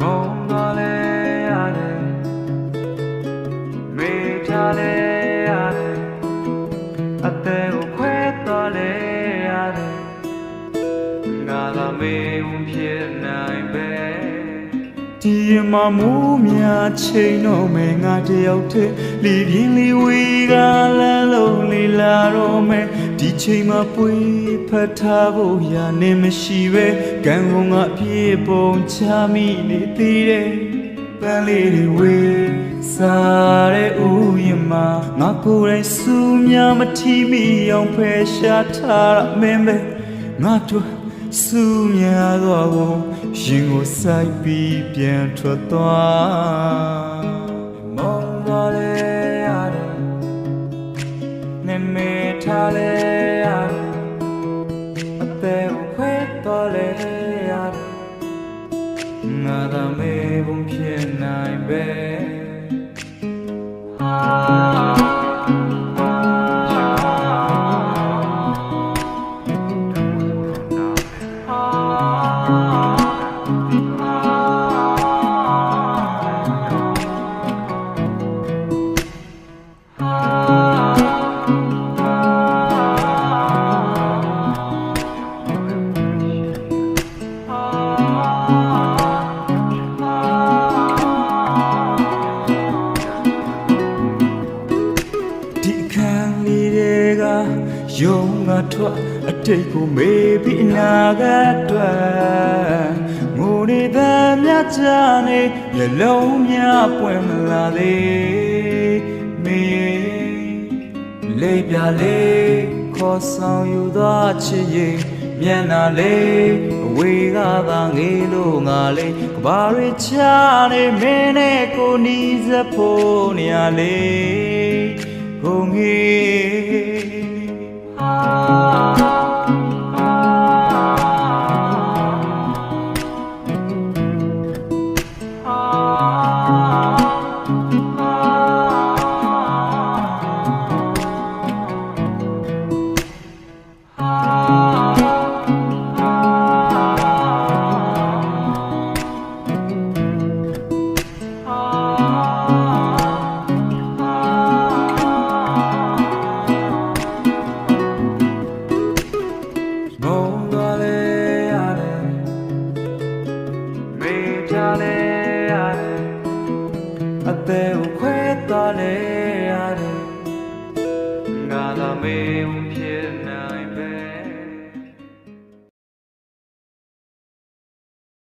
မုန်းသွားလဲရတယ်မေးထားလဲရတယ်အသက်ကိုခွဲသွားလဲရတယ်ငါသာမေးဝင်ဖြစ်နိုင်ပဲဒီမှာမူးများချိန်တော့မယ်ငါတယောက်တည်းလီပြင်းလီဝေးကလမ်းလုံးလီလာတော့မယ်ဒီချိန်မှာပွေဖတ်ထားဖို့ရနေမရှိပဲကံကုန်ကပြေပုံချမိနေသေးတယ်ပန်းလေးတွေဝေးစားတဲ့ဥယျာဉ်မှာငါကိုယ်တိုင်စူးများမထီမိအောင်ဖယ်ရှားထားမင်းပဲငါတို့စူးများသောကိုရင်ကိုစိုက်ပြီးပြန်ထွက်သွားမုန်းသွားလဲရတယ်နေမေထားလဲရတယ်အသက်ကိုခွဲသွားလဲရတယ်ငါသာမေးဖို့ဖြစ်နိုင်ပဲယုံငါထွက်အတိတ်ကိုမေးပြီးအနာဂတ်အတွက်ငိုနေတဲ့မြတ်ကြနေမျက်လုံးများပွင့်မလာသေးမေလေးပြလေးခေါ်ဆောင်ယူသွားချစ်ရင်မျက်နှာလေးအဝေးကသာငေးလို့ငါလေးကဘာတွေချနေမင်းနဲ့ကိုနီးစပ်ဖို့နေရလေးကိုငေးအသက်ကို